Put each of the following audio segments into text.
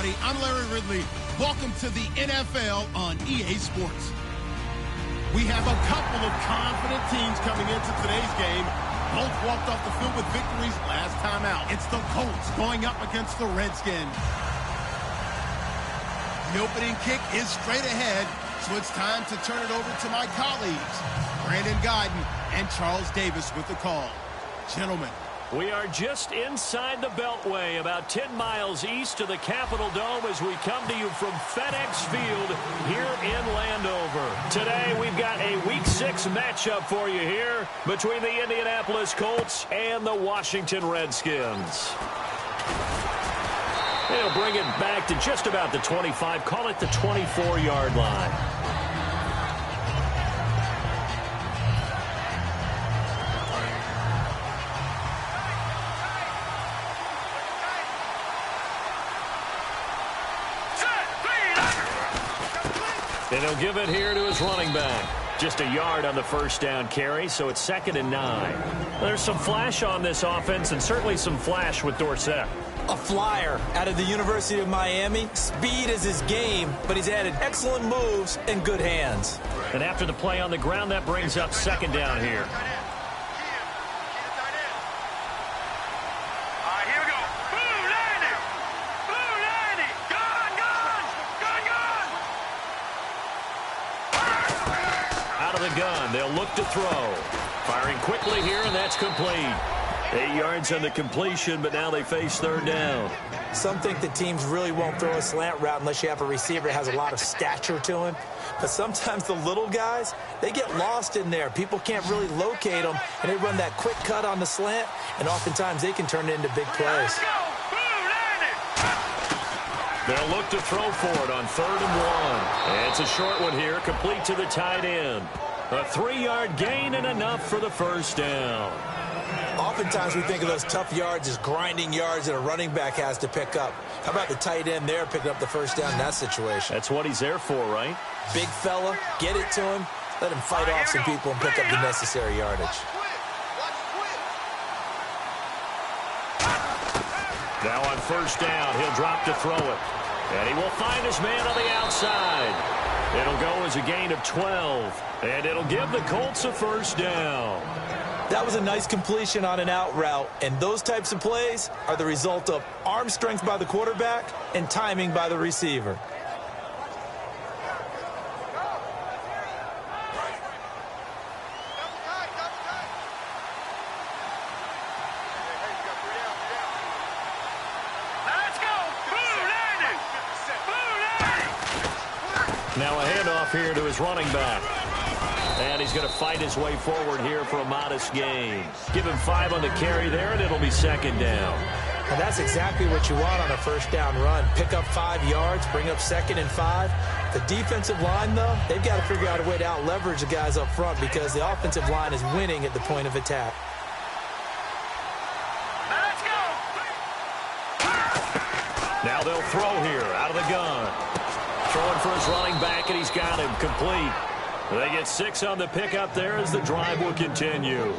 everybody. I'm Larry Ridley. Welcome to the NFL on EA Sports. We have a couple of confident teams coming into today's game. Both walked off the field with victories last time out. It's the Colts going up against the Redskins. The opening kick is straight ahead, so it's time to turn it over to my colleagues, Brandon Guyton and Charles Davis with the call. Gentlemen. We are just inside the Beltway, about 10 miles east of the Capitol Dome as we come to you from FedEx Field here in Landover. Today we've got a Week 6 matchup for you here between the Indianapolis Colts and the Washington Redskins. They'll bring it back to just about the 25, call it the 24-yard line. And he'll give it here to his running back. Just a yard on the first down carry, so it's 2nd and 9. There's some flash on this offense and certainly some flash with Dorsett. A flyer out of the University of Miami. Speed is his game, but he's added excellent moves and good hands. And after the play on the ground, that brings up 2nd down here. Gun. They'll look to throw. Firing quickly here, and that's complete. 8 yards on the completion, but now they face 3rd down. Some think that teams really won't throw a slant route unless you have a receiver that has a lot of stature to him. But sometimes the little guys, they get lost in there. People can't really locate them, and they run that quick cut on the slant, and oftentimes they can turn it into big plays. They'll look to throw for it on 3rd and 1. And it's a short one here, complete to the tight end. A 3-yard gain and enough for the first down. Oftentimes we think of those tough yards as grinding yards that a running back has to pick up. How about the tight end there picking up the first down in that situation? That's what he's there for, right? Big fella, get it to him, let him fight off some people and pick up the necessary yardage. Now on first down, he'll drop to throw it. And he will find his man on the outside. It'll go as a gain of 12. And it'll give the Colts a first down. That was a nice completion on an out route. And those types of plays are the result of arm strength by the quarterback and timing by the receiver. Now a handoff here to his running back. And he's going to fight his way forward here for a modest gain. Give him 5 on the carry there, and it'll be 2nd down. And that's exactly what you want on a first down run. Pick up 5 yards, bring up 2nd and 5. The defensive line, though, they've got to figure out a way to out-leverage the guys up front because the offensive line is winning at the point of attack. Now they'll throw here out of the gun. Throwing for his running back, and he's got him complete. They get 6 on the pickup there as the drive will continue.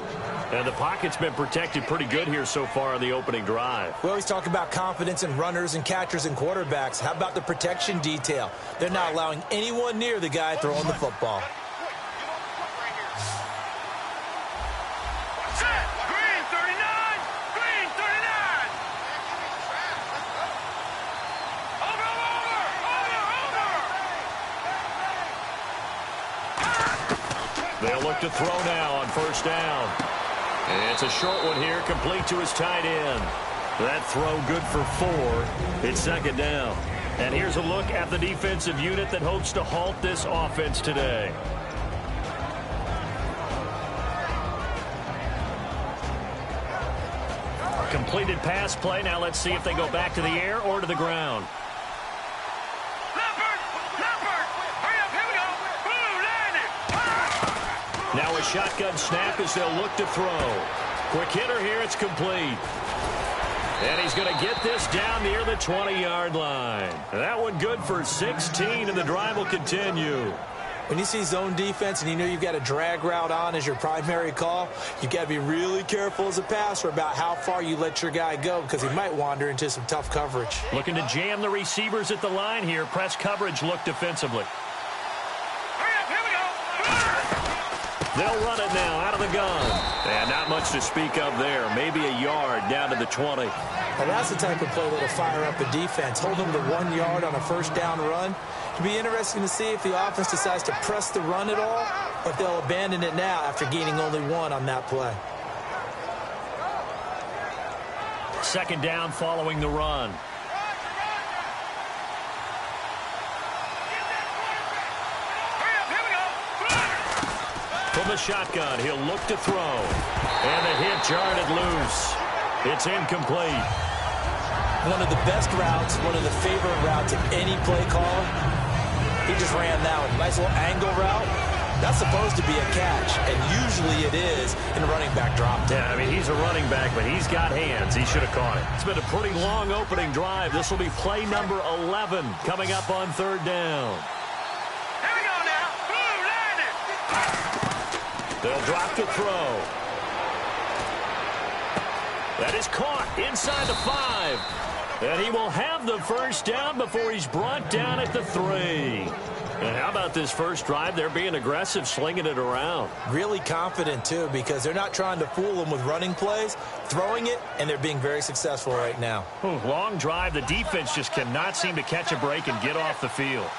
And the pocket's been protected pretty good here so far on the opening drive. We always talk about confidence in runners and catchers and quarterbacks. How about the protection detail? They're not allowing anyone near the guy throwing the football. They'll look to throw now on first down. And it's a short one here, complete to his tight end. That throw good for 4. It's 2nd down. And here's a look at the defensive unit that hopes to halt this offense today. A completed pass play. Now let's see if they go back to the air or to the ground. Now a shotgun snap as they'll look to throw. Quick hitter here, it's complete. And he's going to get this down near the 20-yard line. That one good for 16, and the drive will continue. When you see zone defense and you know you've got a drag route on as your primary call, you've got to be really careful as a passer about how far you let your guy go because he might wander into some tough coverage. Looking to jam the receivers at the line here. Press coverage look defensively. They'll run it now out of the gun. And not much to speak of there. Maybe a yard down to the 20. And that's the type of play that'll fire up a defense. Hold them to 1 yard on a first down run. It'll be interesting to see if the offense decides to press the run at all, or if they'll abandon it now after gaining only 1 on that play. Second down following the run. From the shotgun, he'll look to throw. And the hit jarred loose. It's incomplete. One of the best routes, one of the favorite routes of any play caller. He just ran that one. Nice little angle route. That's supposed to be a catch, and usually it is in a running back drop. Yeah, I mean, he's a running back, but he's got hands. He should have caught it. It's been a pretty long opening drive. This will be play number 11 coming up on third down. They'll drop the throw. That is caught inside the 5. And he will have the first down before he's brought down at the 3. And how about this first drive? They're being aggressive, slinging it around. Really confident, too, because they're not trying to fool them with running plays, throwing it, and they're being very successful right now. Long drive. The defense just cannot seem to catch a break and get off the field.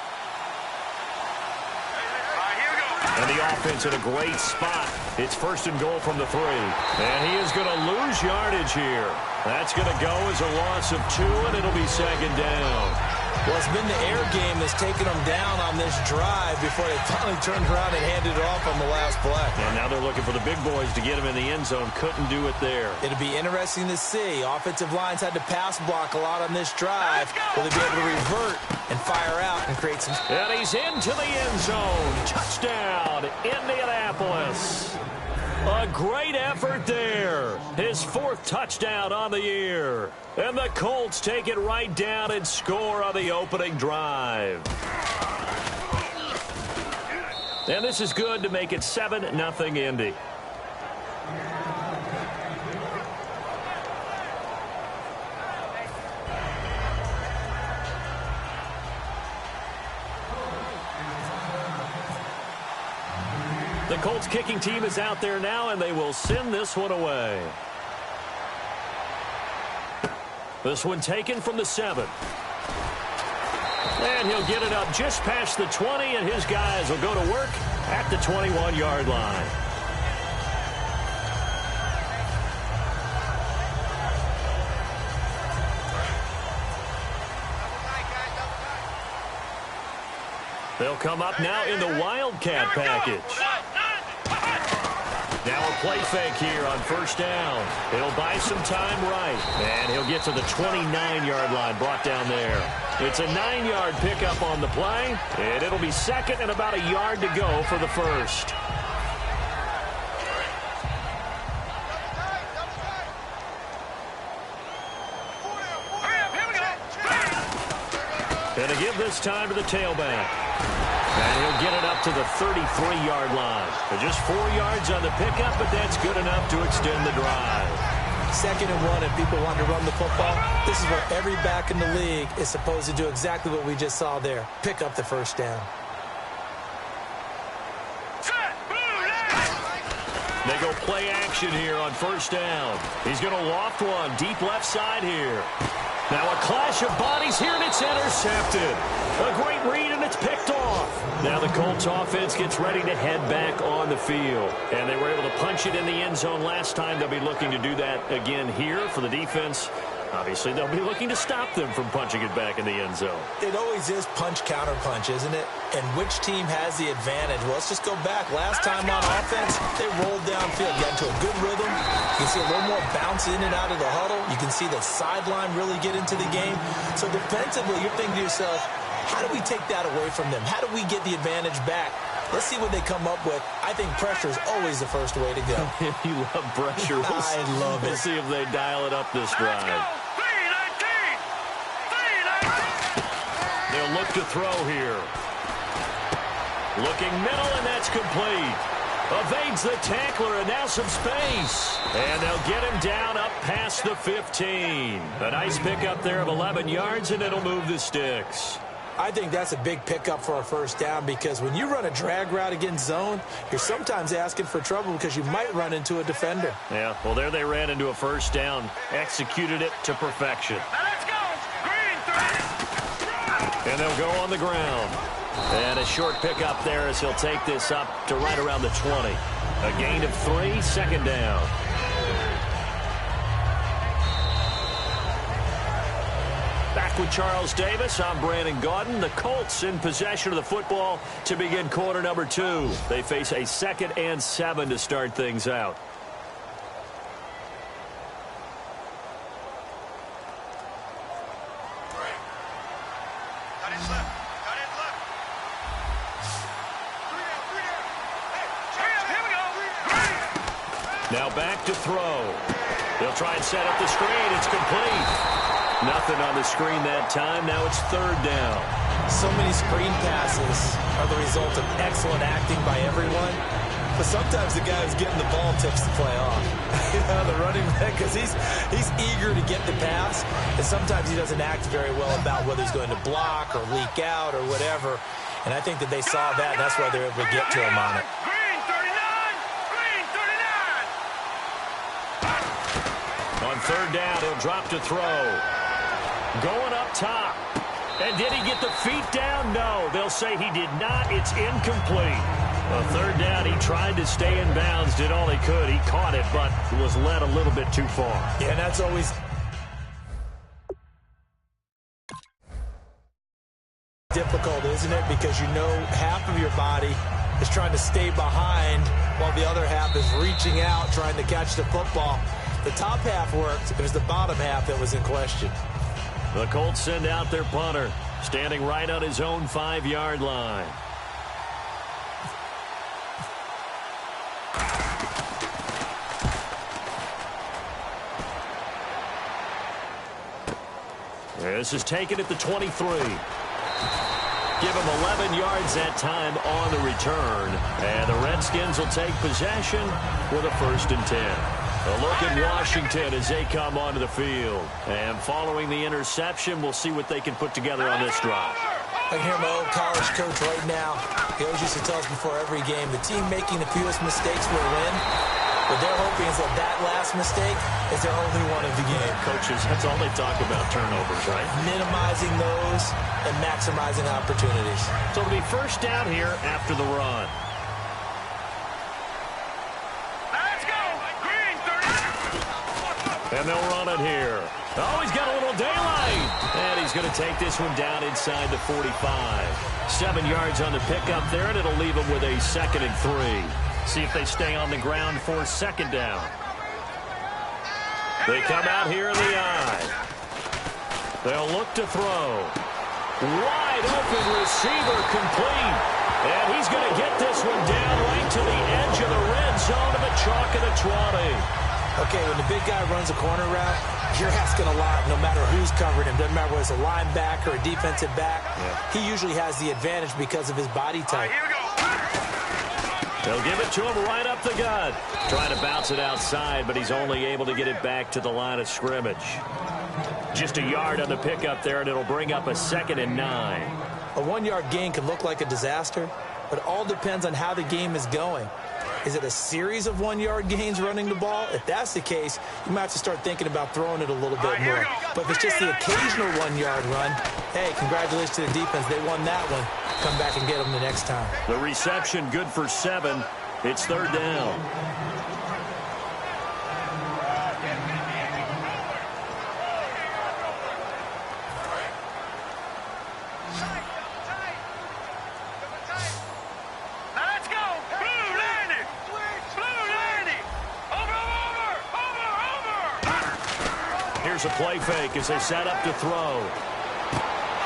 And the offense in a great spot. It's first and goal from the 3. And he is going to lose yardage here. That's going to go as a loss of 2, and it'll be second down. Well, it's been the air game that's taken them down on this drive before they finally turned around and handed it off on the last play. And now they're looking for the big boys to get him in the end zone. Couldn't do it there. It'll be interesting to see. Offensive lines had to pass block a lot on this drive. Will they be able to revert and fire out and create some... And he's into the end zone. Touchdown, Indianapolis. A great effort there. His 4th touchdown on the year. And the Colts take it right down and score on the opening drive. And this is good to make it 7-0 Indy. The Colts kicking team is out there now, and they will send this one away. This one taken from the 7. And he'll get it up just past the 20, and his guys will go to work at the 21-yard line. They'll come up now in the Wildcat package. Now a play fake here on first down. He'll buy some time right. And he'll get to the 29-yard line, brought down there. It's a 9-yard pickup on the play. And it'll be second and about a yard to go for the first. And to give this time to the tailback. And he'll get it up to the 33-yard line. Just 4 yards on the pickup, but that's good enough to extend the drive. 2nd and 1, and people want to run the football. This is where every back in the league is supposed to do exactly what we just saw there. Pick up the first down. They go play action here on first down. He's going to loft one deep left side here. Now a clash of bodies here, and it's intercepted. A great read, and it's picked off. Now the Colts offense gets ready to head back on the field. And they were able to punch it in the end zone last time. They'll be looking to do that again here for the defense. Obviously, they'll be looking to stop them from punching it back in the end zone. It always is punch-counter-punch, isn't it? And which team has the advantage? Well, let's just go back. Last time on offense, they rolled downfield, got into a good rhythm. You can see a little more bounce in and out of the huddle. You can see the sideline really get into the game. So defensively, you're thinking to yourself, how do we take that away from them? How do we get the advantage back? Let's see what they come up with. I think pressure is always the first way to go. You love pressure. I love it. We'll see if they dial it up this drive. They'll look to throw here. Looking middle, and that's complete. Evades the tackler, and now some space. And they'll get him down up past the 15. A nice pickup there of 11 yards, and it'll move the sticks. I think that's a big pickup for a first down, because when you run a drag route against zone, you're sometimes asking for trouble because you might run into a defender. Yeah, well, there they ran into a first down. Executed it to perfection. Now let's go. Green 3. And they'll go on the ground. And a short pickup there as he'll take this up to right around the 20. A gain of 3, second down. Back with Charles Davis, I'm Brandon Gaudin. The Colts in possession of the football to begin quarter number 2. They face a 2nd and 7 to start things out. Cut it left. Cut it left. 3 down. Hey, here we go. Now back to throw. They'll try and set up the screen. It's complete. Nothing on the screen that time. Now it's third down. So many screen passes are the result of excellent acting by everyone. But sometimes the guy who's getting the ball tips the play off. You know, the running back, because he's eager to get the pass. And sometimes he doesn't act very well about whether he's going to block or leak out or whatever. And I think that they saw that, and that's why they're able to get to him on it. Green 39. Green 39. On third down, he'll drop to throw. Going up top. And did he get the feet down? No. They'll say he did not. It's incomplete. A third down, he tried to stay in bounds, did all he could. He caught it, but was led a little bit too far. Yeah, and that's always difficult, isn't it? Because you know half of your body is trying to stay behind while the other half is reaching out, trying to catch the football. The top half worked. It was the bottom half that was in question. The Colts send out their punter, standing right on his own 5-yard line. This is taken at the 23. Give him 11 yards that time on the return. And the Redskins will take possession with a 1st and 10. A look at Washington as they come onto the field. And following the interception, we'll see what they can put together on this drive. I can hear my old college coach right now. He always used to tell us before every game, the team making the fewest mistakes will win. What they're hoping is that last mistake is their only one of the game. Coaches, that's all they talk about, turnovers, right? Minimizing those and maximizing opportunities. So it'll be first down here after the run. And they'll run it here. Oh, he's got a little daylight. And he's going to take this one down inside the 45. 7 yards on the pickup there, and it'll leave him with a 2nd and 3. See if they stay on the ground for 2nd down. They come out here in the eye. They'll look to throw. Wide open receiver complete. And he's going to get this one down right to the edge of the red zone of the chalk of the 20. Okay, when the big guy runs a corner route, you're asking a lot no matter who's covering him. Doesn't matter whether it's a linebacker or a defensive back. Yeah. He usually has the advantage because of his body type. Here we go. They'll give it to him right up the gut. Trying to bounce it outside, but he's only able to get it back to the line of scrimmage. Just a yard on the pickup there, and it'll bring up a 2nd and 9. A 1-yard gain can look like a disaster, but it all depends on how the game is going. Is it a series of 1-yard gains running the ball? If that's the case, you might have to start thinking about throwing it a little bit more. But if it's just the occasional 1-yard run, hey, congratulations to the defense. They won that one. Come back and get them the next time. The reception good for 7. It's third down. Here's a play fake as they set up to throw.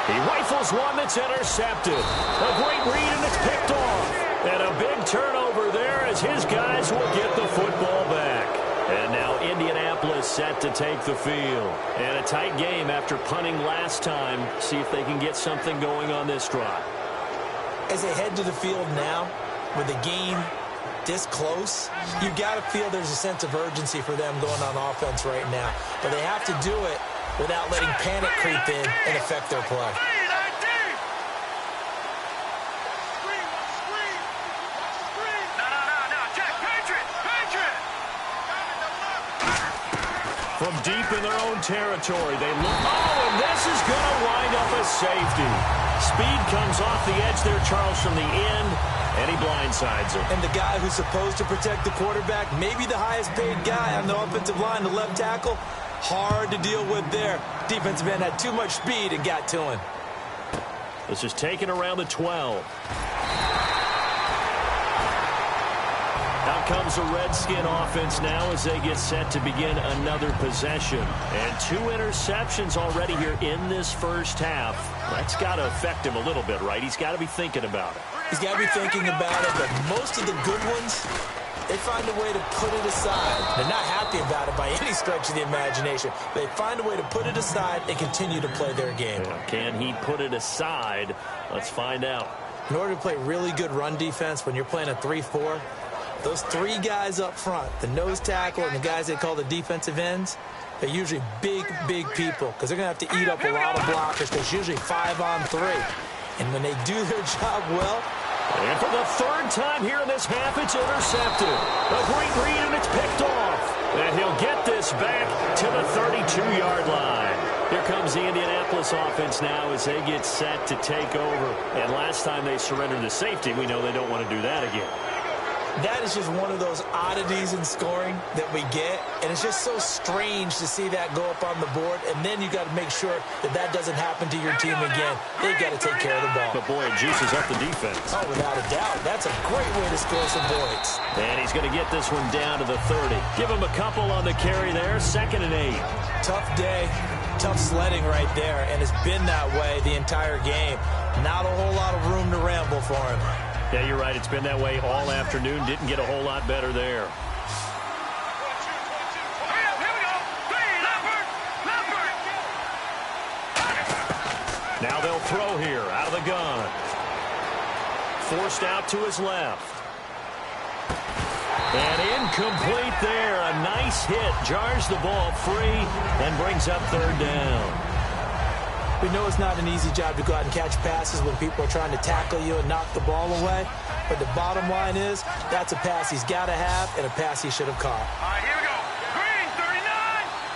He rifles one that's intercepted. A great read, and it's picked off. And a big turnover there as his guys will get the football back. And now Indianapolis set to take the field. And a tight game after punting last time. See if they can get something going on this drive. As they head to the field now, with the game this close, you've got to feel there's a sense of urgency for them going on offense right now. But they have to do it without letting panic creep in and affect their play. From deep in their own territory, they look. Oh, and this is going to wind up a safety. Speed comes off the edge there, Charles, from the end, and he blindsides him. And the guy who's supposed to protect the quarterback, maybe the highest paid guy on the offensive line, the left tackle, hard to deal with there. Defensive end had too much speed and got to him. This is taken around the 12. Out comes the Redskin offense now as they get set to begin another possession. And 2 interceptions already here in this first half. That's got to affect him a little bit, right? He's got to be thinking about it. He's got to be thinking about it, but most of the good ones, they find a way to put it aside. They're not happy about it by any stretch of the imagination. They find a way to put it aside and continue to play their game. Yeah, can he put it aside? Let's find out. In order to play really good run defense when you're playing a 3-4, those 3 guys up front, the nose tackle and the guys they call the defensive ends, they're usually big, big people because they're going to have to eat up a lot of blockers because usually 5 on 3. And when they do their job well. And for the 3rd time here in this half, it's intercepted. A great read, and it's picked off. And he'll get this back to the 32-yard line. Here comes the Indianapolis offense now as they get set to take over. And last time they surrendered the safety, we know they don't want to do that again. That is just one of those oddities in scoring that we get, and it's just so strange to see that go up on the board, and then you got to make sure that that doesn't happen to your team again. They've got to take care of the ball. But, boy, it juices up the defense. Oh, without a doubt. That's a great way to score some points. And he's going to get this one down to the 30. Give him a couple on the carry there, 2nd and 8. Tough day, tough sledding right there, and it's been that way the entire game. Not a whole lot of room to ramble for him. Yeah, you're right. It's been that way all afternoon. Didn't get a whole lot better there. Now they'll throw here out of the gun. Forced out to his left. And incomplete there. A nice hit. Jars the ball free and brings up 3rd down. We know it's not an easy job to go out and catch passes when people are trying to tackle you and knock the ball away. But the bottom line is, that's a pass he's got to have and a pass he should have caught. All right, here we go. Green 39.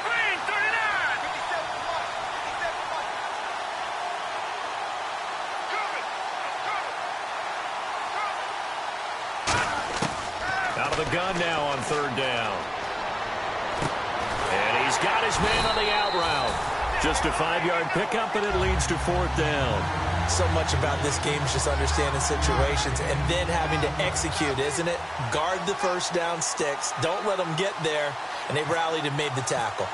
Green 39. Out of the gun now on 3rd down. And he's got his man on the out route. Just a 5-yard pickup, and it leads to 4th down. So much about this game is just understanding situations and then having to execute, isn't it? Guard the first down sticks. Don't let them get there. And they rallied and made the tackle.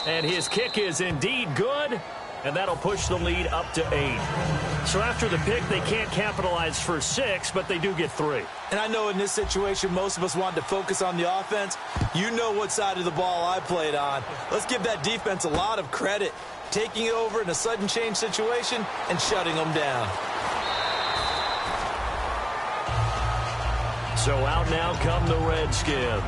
And his kick is indeed good. And that'll push the lead up to 8. So after the pick, they can't capitalize for 6, but they do get 3. And I know in this situation, most of us want to focus on the offense. You know what side of the ball I played on. Let's give that defense a lot of credit, taking it over in a sudden change situation and shutting them down. So out now come the Redskins.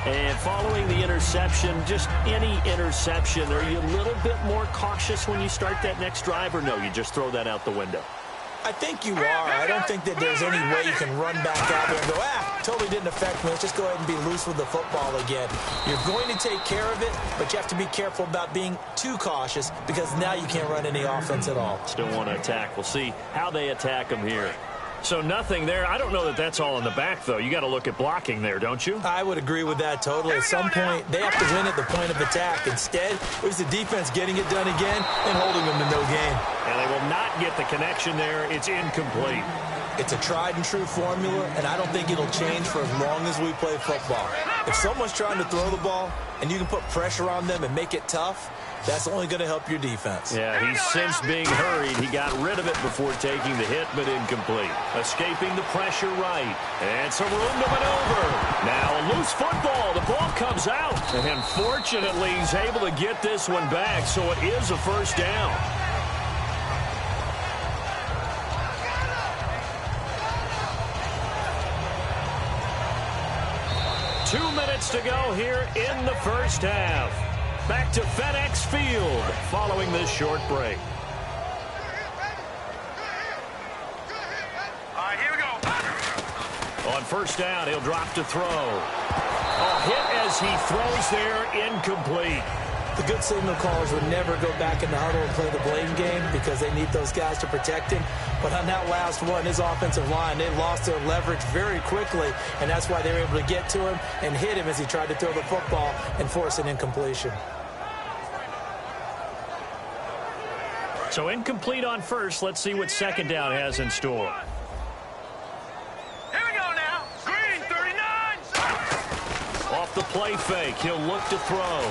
And following the interception, just any interception, are you a little bit more cautious when you start that next drive, or no, you just throw that out the window? I think you are. I don't think that there's any way you can run back out there and go, totally didn't affect me. Let's just go ahead and be loose with the football again. You're going to take care of it, but you have to be careful about being too cautious because now you can't run any offense at all. Still want to attack. We'll see how they attack them here. So nothing there. I don't know that that's all in the back, though. You got to look at blocking there, don't you? I would agree with that totally. At some point, they have to win at the point of attack. Instead, it was the defense getting it done again and holding them to no gain. And they will not get the connection there. It's incomplete. It's a tried-and-true formula, and I don't think it'll change for as long as we play football. If someone's trying to throw the ball and you can put pressure on them and make it tough, that's only going to help your defense. Yeah, he's since being hurried. He got rid of it before taking the hit, but incomplete. Escaping the pressure right. And some room to maneuver. Now a loose football. The ball comes out. And fortunately, he's able to get this one back, so it is a 1st down. 2 minutes to go here in the first half. Back to FedEx Field following this short break. All right, here we go. On first down, he'll drop to throw. A hit as he throws there, incomplete. The good signal callers would never go back in the huddle and play the blame game because they need those guys to protect him. But on that last one, his offensive line, they lost their leverage very quickly, and that's why they were able to get to him and hit him as he tried to throw the football and force an incompletion. So incomplete on first. Let's see what second down has in store. Here we go now. Green, 39. Off the play fake, he'll look to throw.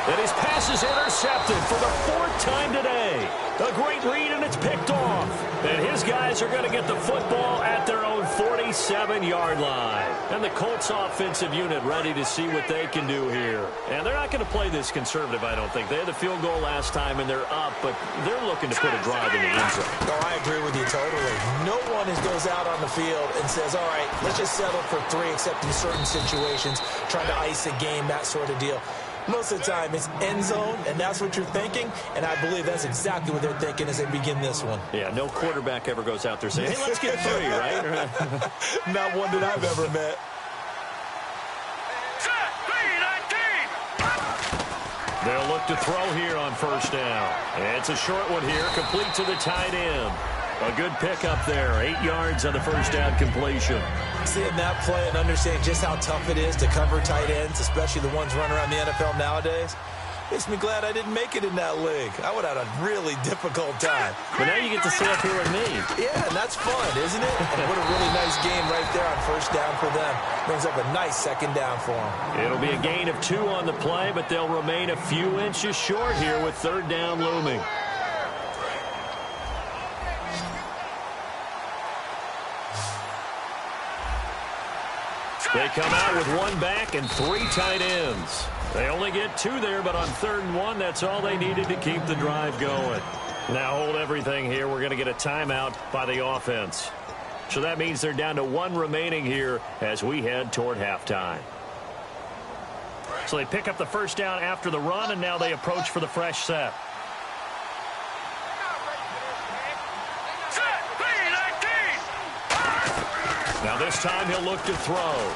And his pass is intercepted for the 4th time today. A great read, and it's picked off. And his guys are going to get the football at their own 47-yard line. And the Colts offensive unit ready to see what they can do here. And they're not going to play this conservative, I don't think. They had the field goal last time, and they're up, but they're looking to put a drive in the end zone. No, I agree with you totally. No one goes out on the field and says, all right, let's just settle for 3, except in certain situations, trying to ice a game, that sort of deal. Most of the time, it's end zone, and that's what you're thinking, and I believe that's exactly what they're thinking as they begin this one. Yeah, no quarterback ever goes out there saying, hey, let's get 3, right? Not one that I've ever met. Set, 3-19. They'll look to throw here on first down. It's a short one here, complete to the tight end. A good pickup there, 8 yards on the first down completion. Seeing that play and understanding just how tough it is to cover tight ends, especially the ones running around the NFL nowadays, makes me glad I didn't make it in that league. I would have had a really difficult time. But now you get to sit up here with me. Yeah, and that's fun, isn't it? And what a really nice game right there on first down for them. Brings up a nice second down for them. It'll be a gain of 2 on the play, but they'll remain a few inches short here with third down looming. They come out with 1 back and 3 tight ends. They only get 2 there, but on 3rd and 1, that's all they needed to keep the drive going. Now hold everything here. We're going to get a timeout by the offense. So that means they're down to 1 remaining here as we head toward halftime. So they pick up the first down after the run, and now they approach for the fresh set. Set, 3-19. Now this time he'll look to throw.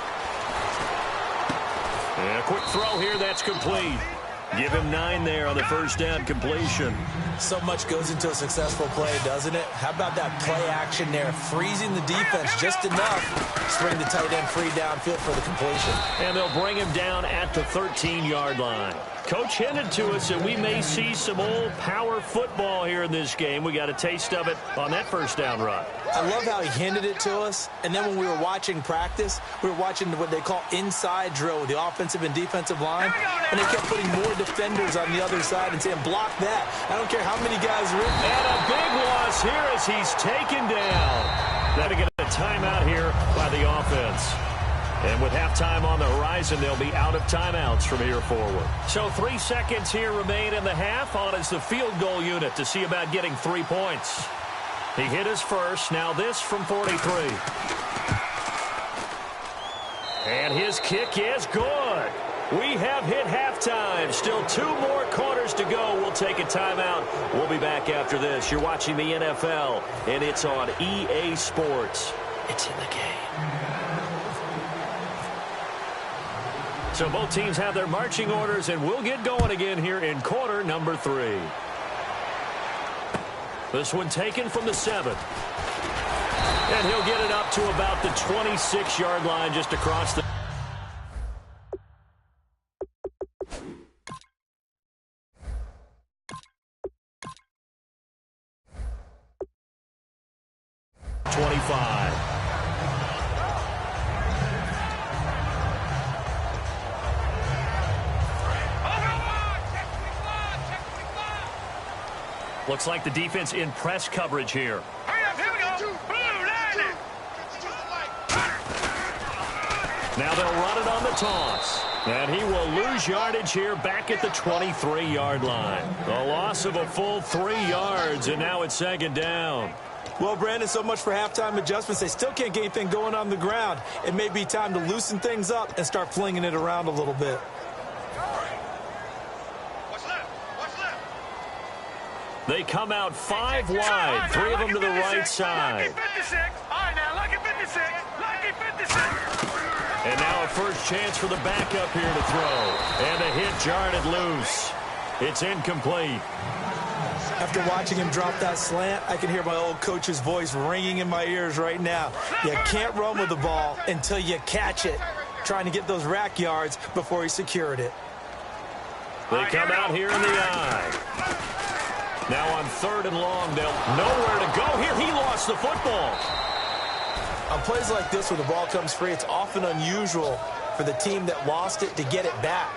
And a quick throw here, that's complete. Give him 9 there on the first down completion. So much goes into a successful play, doesn't it? How about that play action there, freezing the defense just enough to bring the tight end free downfield for the completion. And they'll bring him down at the 13-yard line. Coach hinted to us that we may see some old power football here in this game. We got a taste of it on that first down run. I love how he hinted it to us, and then when we were watching practice, we were watching what they call inside drill with the offensive and defensive line, and they kept putting more defenders on the other side and saying, block that. I don't care how many guys are in there. And a big loss here as he's taken down. That'll get a timeout here by the offense. And with halftime on the horizon, they'll be out of timeouts from here forward. So 3 seconds here remain in the half. On is the field goal unit to see about getting 3 points. He hit his first. Now this from 43. And his kick is good. We have hit halftime. Still 2 more quarters to go. We'll take a timeout. We'll be back after this. You're watching the NFL, and it's on EA Sports. It's in the game. So both teams have their marching orders, and we'll get going again here in quarter number 3. This one taken from the 7. And he'll get it up to about the 26-yard line just across the... Looks like the defense in press coverage here. Hurry up, here we go. Blue, 90. Now they'll run it on the toss. And he will lose yardage here back at the 23-yard line. A loss of a full 3 yards, and now it's second down. Well, Brandon, so much for halftime adjustments. They still can't get anything going on the ground. It may be time to loosen things up and start flinging it around a little bit. What's left? What's left? They come out 5 wide, 3 of them to the right side. Lucky 56. All right, now, lucky 56. Lucky 56. And now a first chance for the backup here to throw. And a hit jarred it loose. It's incomplete. After watching him drop that slant, I can hear my old coach's voice ringing in my ears right now. You can't run with the ball until you catch it. Trying to get those rack yards before he secured it. They come out here in the eye. Now on 3rd and long, they'll nowhere to go here. He lost the football. On plays like this where the ball comes free, it's often unusual for the team that lost it to get it back.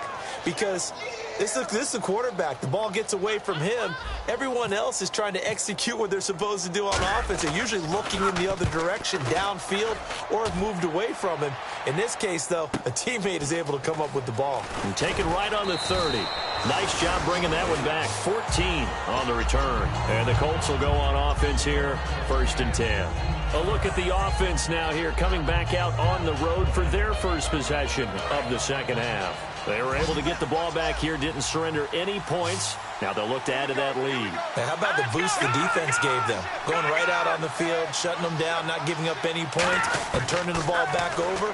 Because this is a quarterback. The ball gets away from him. Everyone else is trying to execute what they're supposed to do on offense. They're usually looking in the other direction, downfield, or have moved away from him. In this case, though, a teammate is able to come up with the ball. And take it right on the 30. Nice job bringing that one back. 14 on the return. And the Colts will go on offense here, 1st and 10. A look at the offense now here, coming back out on the road for their first possession of the second half. They were able to get the ball back here, didn't surrender any points. Now they'll look to add to that lead. Hey, how about the boost the defense gave them? Going right out on the field, shutting them down, not giving up any points, and turning the ball back over.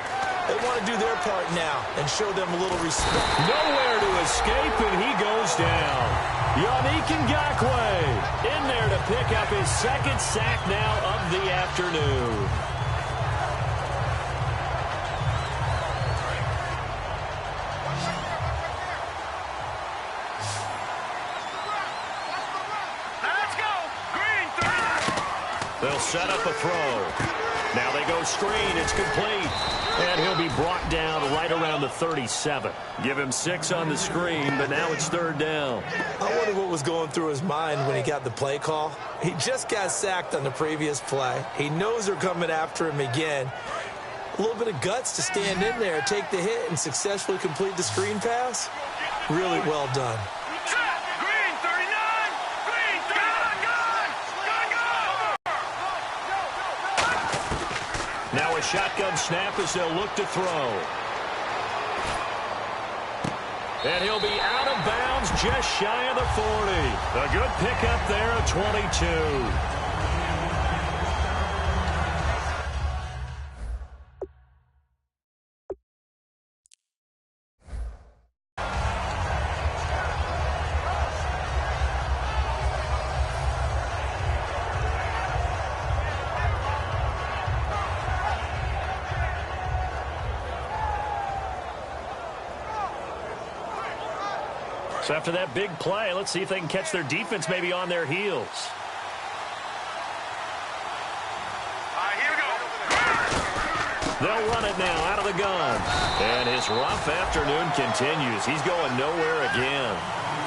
They want to do their part now and show them a little respect. Nowhere to escape, and he goes down. Yannick Ngakoue in there to pick up his 2nd sack now of the afternoon. They'll set up a throw. Now they go screen. It's complete. And he'll be brought down right around the 37. Give him 6 on the screen, but now it's 3rd down. I wonder what was going through his mind when he got the play call. He just got sacked on the previous play. He knows they're coming after him again. A little bit of guts to stand in there, take the hit, and successfully complete the screen pass. Really well done. Now a shotgun snap as they'll look to throw. And he'll be out of bounds just shy of the 40. A good pickup there at 22. So after that big play, let's see if they can catch their defense maybe on their heels. Here we go. They'll run it now out of the gun. And his rough afternoon continues. He's going nowhere again.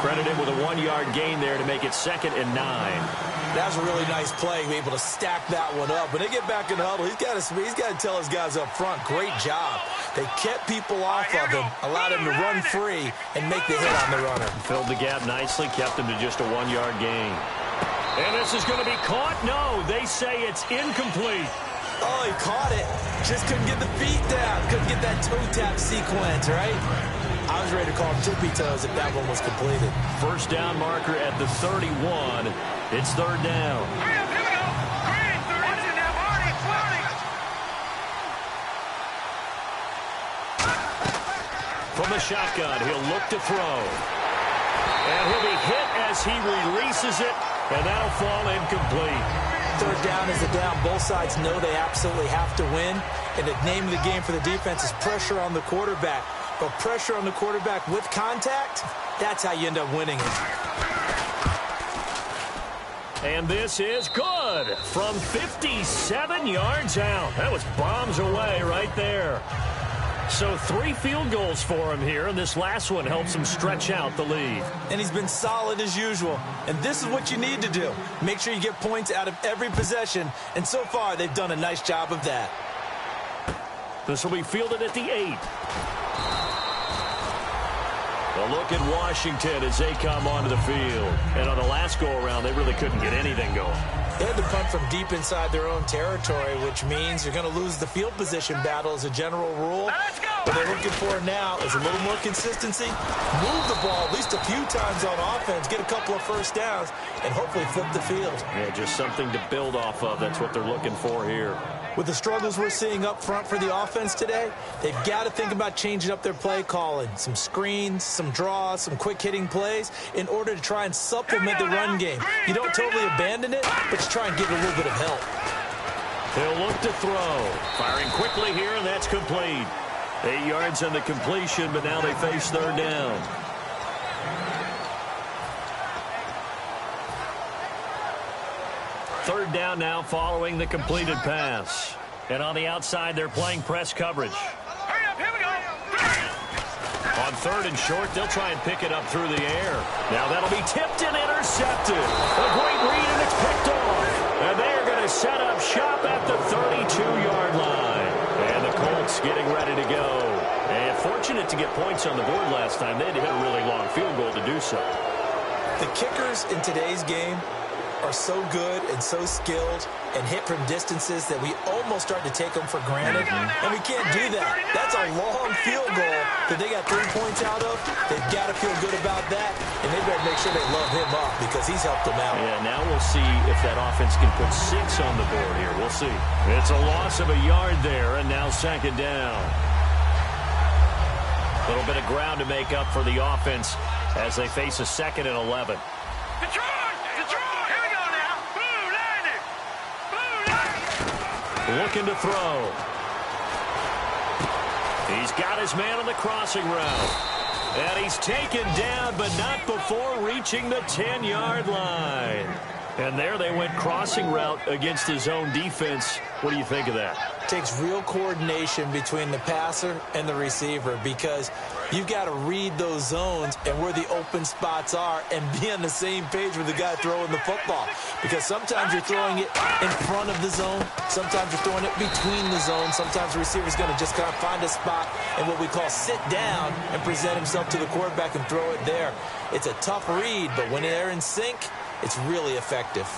Credit him with a 1-yard gain there to make it 2nd and 9. That was a really nice play, be able to stack that one up. When they get back in the huddle, he's got to tell his guys up front, great job. They kept people off of him, allowed him to run free and make the hit on the runner. Filled the gap nicely, kept him to just a 1-yard gain. And this is going to be caught? No, they say it's incomplete. Oh, he caught it. Just couldn't get the feet down. Couldn't get that toe tap sequence, right? I was ready to call him tippy toes if that one was completed. First down marker at the 31. It's 3rd down. Here we go. Green, 30. Watch it now, Marty. From the shotgun, he'll look to throw. And he'll be hit as he releases it, and that'll fall incomplete. 3rd down is a down. Both sides know they absolutely have to win. And the name of the game for the defense is pressure on the quarterback. But pressure on the quarterback with contact, that's how you end up winning it. And this is good from 57 yards out. That was bombs away right there. So 3 field goals for him here, and this last one helps him stretch out the lead. And he's been solid as usual. And this is what you need to do. Make sure you get points out of every possession. And so far, they've done a nice job of that. This will be fielded at the 8. A look at Washington as they come onto the field. And on the last go-around, they really couldn't get anything going. They had to punt from deep inside their own territory, which means you're going to lose the field position battle as a general rule. What they're looking for now is a little more consistency, move the ball at least a few times on offense, get a couple of first downs, and hopefully flip the field. Yeah, just something to build off of. That's what they're looking for here. With the struggles we're seeing up front for the offense today, they've got to think about changing up their play calling. Some screens, some draws, some quick-hitting plays in order to try and supplement the run game. You don't totally abandon it, but you try and give it a little bit of help. He'll look to throw. Firing quickly here, and that's complete. 8 yards on the completion, but now they face third down. Third down now following the completed pass. And on the outside, they're playing press coverage. Hurry up, here we go. On third and short, they'll try and pick it up through the air. Now that'll be tipped and intercepted. A great read, and it's picked off. And they are going to set up shop at the 32-yard line. And the Colts getting ready to go. And fortunate to get points on the board last time. They had to hit a really long field goal to do so. The kickers in today's game are so good and so skilled and hit from distances that we almost start to take them for granted, and we can't do that. That's a long field goal that they got 3 points out of. They've got to feel good about that, and they better make sure they love him up because he's helped them out. Yeah, now we'll see if that offense can put 6 on the board here. We'll see. It's a loss of a yard there, and now second down. A little bit of ground to make up for the offense as they face a 2nd and 11. Looking to throw. He's got his man on the crossing route. And he's taken down, but not before reaching the 10-yard line. And there they went crossing route against his own defense. What do you think of that? It takes real coordination between the passer and the receiver because you've got to read those zones and where the open spots are and be on the same page with the guy throwing the football. Because sometimes you're throwing it in front of the zone. Sometimes you're throwing it between the zones. Sometimes the receiver's going to just kind of find a spot and what we call sit down and present himself to the quarterback and throw it there. It's a tough read, but when they're in sync, it's really effective.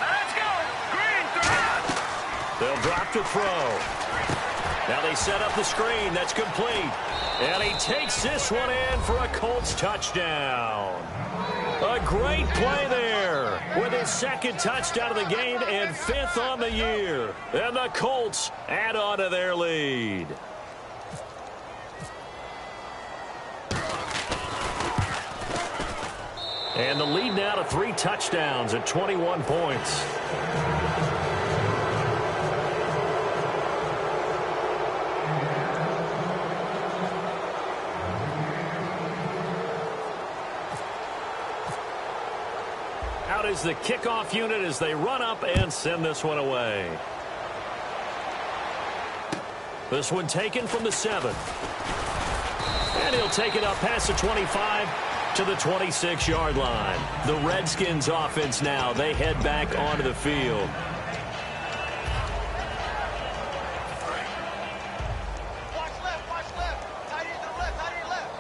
Let's go. Green throw. They'll drop to throw. Now they set up the screen. That's complete. And he takes this one in for a Colts touchdown. A great play there with his 2nd touchdown of the game and 5th on the year. And the Colts add on to their lead. And the lead now to 3 touchdowns at 21 points. Out is the kickoff unit as they run up and send this one away. This one taken from the 7. And he'll take it up past the 25 to the 26-yard line. The Redskins offense now, they head back onto the field. Watch left. Tight end to the left.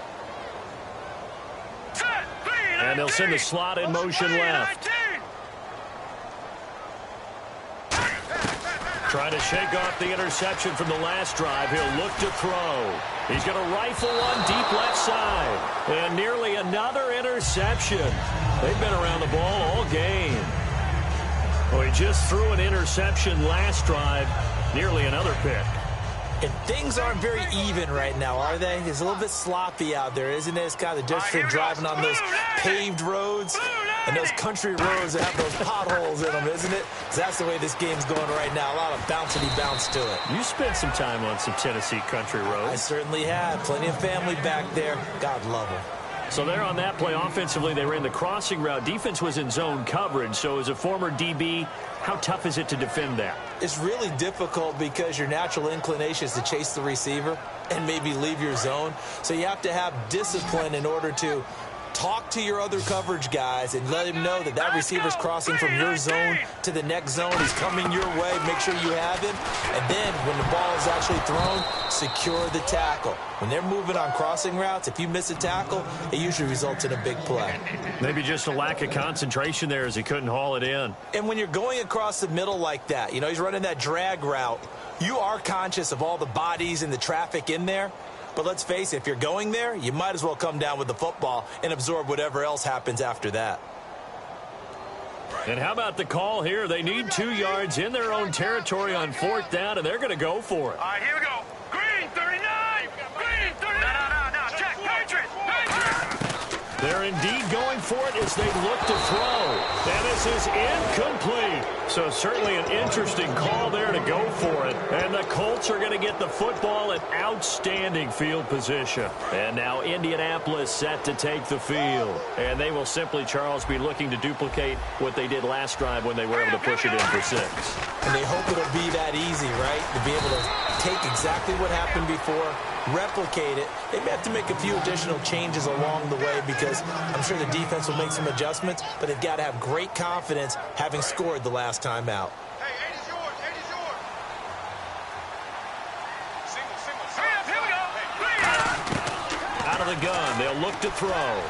And they'll send the slot in motion left. Trying to shake off the interception from the last drive. He'll look to throw. He's going to rifle one deep left side. And nearly another interception. They've been around the ball all game. Well, he just threw an interception last drive. Nearly another pick. And things aren't very even right now, are they? It's a little bit sloppy out there, isn't it? It's kind of the difference between driving on those paved roads and those country roads that have those potholes in them, isn't it? That's the way this game's going right now. A lot of bouncy bounce to it. You spent some time on some Tennessee country roads. I certainly have. Plenty of family back there. God love them. So there on that play, offensively, they ran the crossing route. Defense was in zone coverage. So as a former DB, how tough is it to defend that? It's really difficult because your natural inclination is to chase the receiver and maybe leave your zone. So you have to have discipline in order to talk to your other coverage guys and let him know that that receiver's crossing from your zone to the next zone. He's coming your way. Make sure you have him. And then when the ball is actually thrown, secure the tackle. When they're moving on crossing routes, if you miss a tackle, it usually results in a big play. Maybe just a lack of concentration there as he couldn't haul it in. And when you're going across the middle like that, you know, he's running that drag route, you are conscious of all the bodies and the traffic in there. But let's face it, if you're going there, you might as well come down with the football and absorb whatever else happens after that. And how about the call here? They need 2 yards in their own territory on 4th down, and they're going to go for it. All right, here we go. Green, 39. Green, 39. No. Check. Patriots. They're indeed going for it as they look to throw. And this is incomplete. So certainly an interesting call there to go for it. And the Colts are going to get the football in outstanding field position. And now Indianapolis set to take the field. And they will simply, Charles, be looking to duplicate what they did last drive when they were able to push it in for 6. And they hope it'll be that easy, right? To be able to take exactly what happened before, replicate it. They may have to make a few additional changes along the way because I'm sure the defense will make some adjustments, but they've got to have great confidence having scored the last time out. Hey, 8 is yours. 8 is yours. Single. Here we go. Out of the gun, they'll look to throw.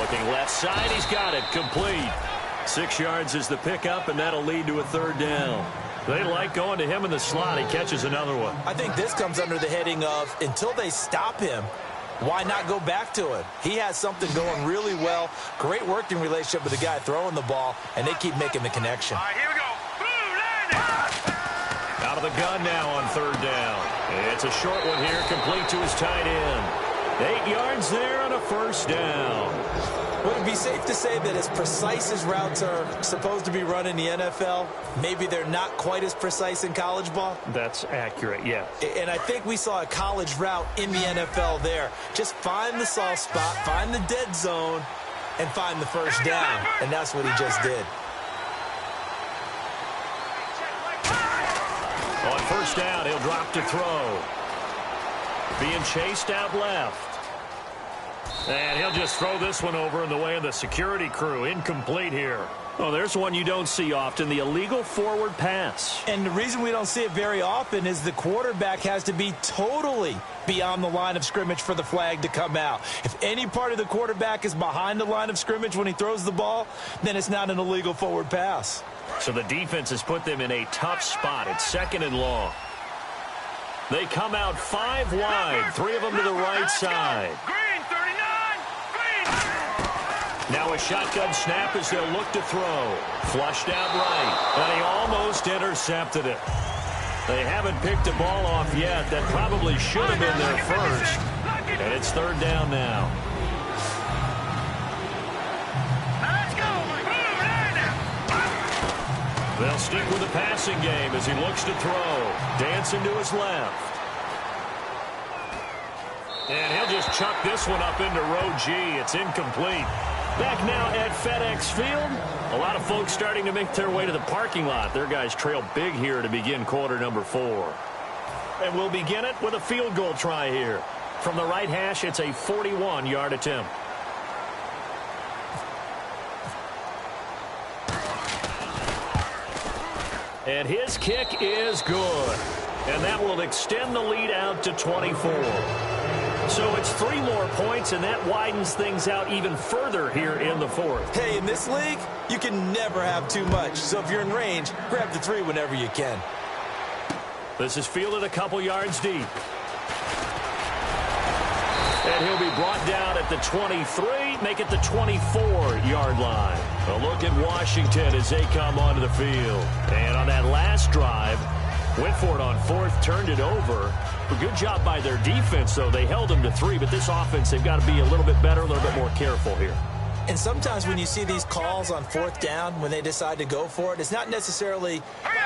Looking left side, he's got it, complete. 6 yards is the pickup, and that'll lead to a 3rd down. They like going to him in the slot. He catches another one. I think this comes under the heading of until they stop him, why not go back to him? He has something going really well. Great working relationship with the guy throwing the ball, and they keep making the connection. All right, here we go. Out of the gun now on 3rd down. It's a short one here, complete to his tight end. 8 yards there on a 1st down. Would it be safe to say that as precise as routes are supposed to be run in the NFL, maybe they're not quite as precise in college ball? That's accurate, yeah. And I think we saw a college route in the NFL there. Just find the soft spot, find the dead zone, and find the 1st down. And that's what he just did. On 1st down, he'll drop to throw. Being chased out left. And he'll just throw this one over in the way of the security crew. Incomplete here. Oh, there's one you don't see often, the illegal forward pass. And the reason we don't see it very often is the quarterback has to be totally beyond the line of scrimmage for the flag to come out. If any part of the quarterback is behind the line of scrimmage when he throws the ball, then it's not an illegal forward pass. So the defense has put them in a tough spot. It's 2nd and long. They come out 5 wide, 3 of them to the right side. Green, 39. Now a shotgun snap as they'll look to throw. Flushed out right, and he almost intercepted it. They haven't picked the ball off yet. That probably should have been their first. And it's 3rd down now. Let's go. They'll stick with the passing game as he looks to throw. Dancing to his left. And he'll just chuck this one up into row G. It's incomplete. Back now at FedEx Field. A lot of folks starting to make their way to the parking lot. Their guys trail big here to begin quarter number 4. And we'll begin it with a field goal try here. From the right hash, it's a 41-yard attempt. And his kick is good. And that will extend the lead out to 24. So it's 3 more points, and that widens things out even further here in the 4th. Hey, in this league, you can never have too much. So if you're in range, grab the 3 whenever you can. This is fielded a couple yards deep. And he'll be brought down at the 23, make it the 24-yard line. A look at Washington as they come onto the field. And on that last drive, went for it on 4th, turned it over. A good job by their defense, though. They held them to 3, but this offense, they've got to be a little bit better, a little bit more careful here. And sometimes when you see these calls on 4th down, when they decide to go for it, it's not necessarily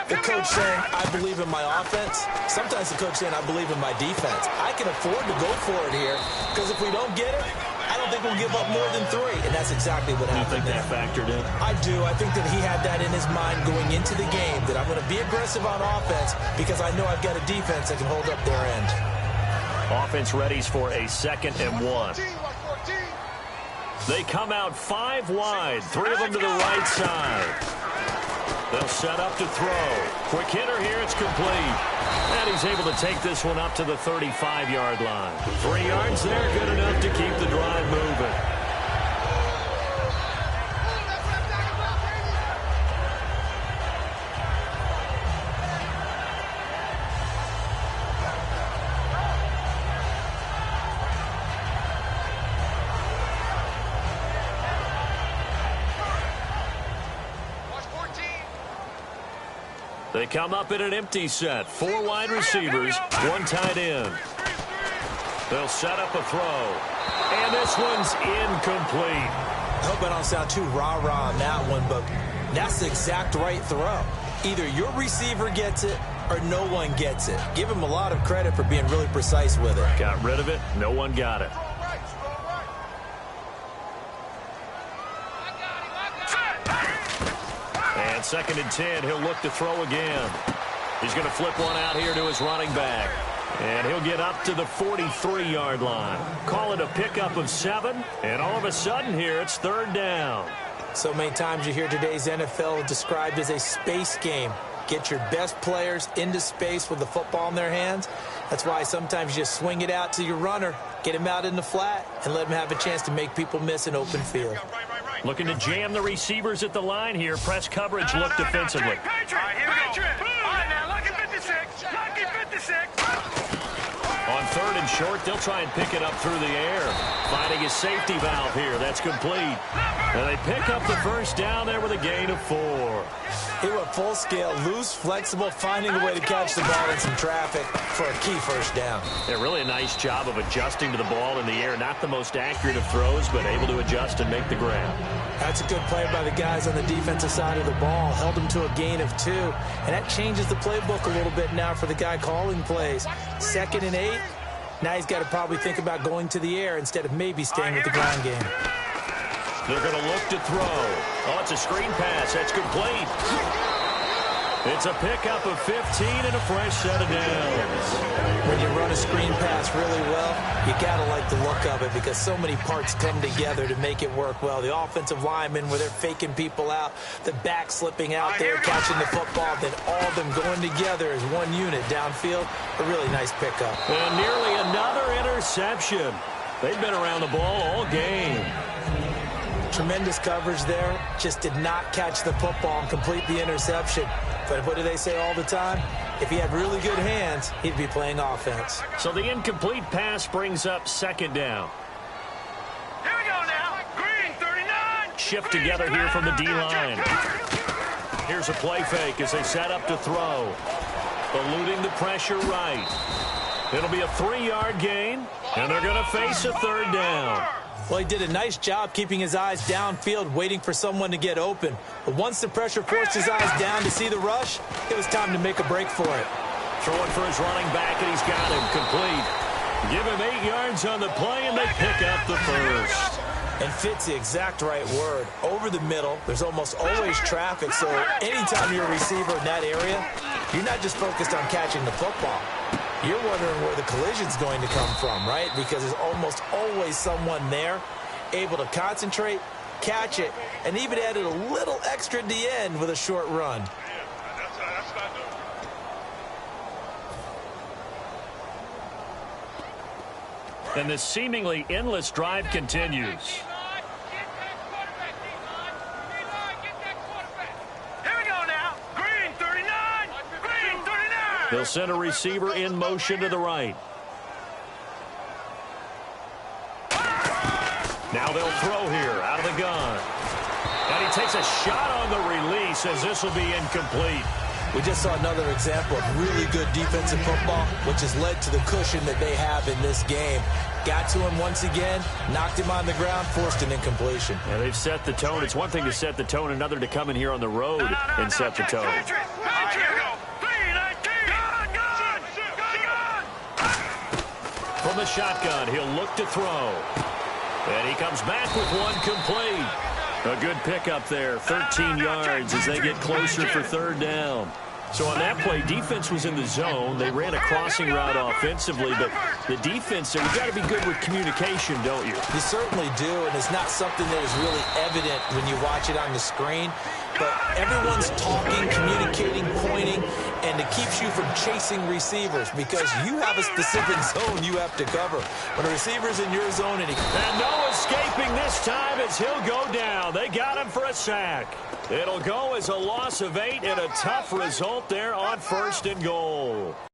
the coach saying, I believe in my offense. Sometimes the coach saying, I believe in my defense. I can afford to go for it here, because if we don't get it, I don't think we'll give up more than 3. And that's exactly what happened. You think that factored in? I do. I think that he had that in his mind going into the game, that I'm going to be aggressive on offense because I know I've got a defense that can hold up their end. Offense readies for a 2nd and 1. They come out 5 wide, 3 of them to the right side. They'll set up to throw. Quick hitter here, it's complete. And he's able to take this one up to the 35-yard line. 3 yards there, good enough to keep the drive moving. They come up in an empty set. 4 wide receivers, 1 tight end. They'll set up a throw. And this one's incomplete. I hope I don't sound too rah-rah on that one, but that's the exact right throw. Either your receiver gets it or no one gets it. Give him a lot of credit for being really precise with it. Got rid of it. No one got it. And 2nd and 10, he'll look to throw again. He's going to flip one out here to his running back. And he'll get up to the 43-yard line. Call it a pickup of 7. And all of a sudden here, it's 3rd down. So many times you hear today's NFL described as a space game. Get your best players into space with the football in their hands. That's why sometimes you just swing it out to your runner, get him out in the flat, and let him have a chance to make people miss an open field. Looking to jam the receivers at the line here. Press coverage look defensively. All right, here we go. All right, now, lucky 56. Lucky 56. On 3rd and short, they'll try and pick it up through the air. Finding a safety valve here. That's complete. And they pick up the 1st down there with a gain of 4. He went full scale, loose, flexible, finding a way to catch the ball in some traffic for a key 1st down. Yeah, really a nice job of adjusting to the ball in the air. Not the most accurate of throws, but able to adjust and make the grab. That's a good play by the guys on the defensive side of the ball. Held him to a gain of 2. And that changes the playbook a little bit now for the guy calling plays. 2nd and 8. Now he's got to probably think about going to the air instead of maybe staying with the ground game. They're going to look to throw. Oh, it's a screen pass. That's complete. It's a pickup of 15 and a fresh set of downs. When you run a screen pass really well, you got to like the look of it because so many parts come together to make it work well. The offensive linemen where they're faking people out, the back slipping out there, catching the football, then all of them going together as one unit downfield. A really nice pickup. And nearly another interception. They've been around the ball all game. Tremendous coverage there. Just did not catch the football and complete the interception. But what do they say all the time? If he had really good hands, he'd be playing offense. So the incomplete pass brings up 2nd down. Here we go now. Green 39. Shift together here from the D-line. Here's a play fake as they set up to throw. Eluding the pressure right. It'll be a 3-yard gain, and they're going to face a 3rd down. Well, he did a nice job keeping his eyes downfield, waiting for someone to get open. But once the pressure forced his eyes down to see the rush, it was time to make a break for it. Throwing for his running back, and he's got him complete. Give him 8 yards on the play, and they pick up the 1st. And fits the exact right word. Over the middle, there's almost always traffic, so anytime you're a receiver in that area, you're not just focused on catching the football. You're wondering where the collision's going to come from, right? Because there's almost always someone there able to concentrate, catch it, and even added a little extra at the end with a short run. And this seemingly endless drive continues. They'll send a receiver in motion to the right. Now they'll throw here out of the gun. And he takes a shot on the release as this will be incomplete. We just saw another example of really good defensive football, which has led to the cushion that they have in this game. Got to him once again, knocked him on the ground, forced an incompletion. Yeah, they've set the tone. It's one thing to set the tone, another to come in here on the road and set the tone. From the shotgun, he'll look to throw. And he comes back with one complete. A good pickup there, 13 yards as they get closer for 3rd down. So on that play, defense was in the zone. They ran a crossing route offensively, but The defense, you've got to be good with communication, don't you? You certainly do, and it's not something that is really evident when you watch it on the screen. But everyone's talking, communicating, pointing, and it keeps you from chasing receivers because you have a specific zone you have to cover. When a receiver's in your zone and no escaping this time as he'll go down. They got him for a sack. It'll go as a loss of 8 and a tough result there on 1st and goal.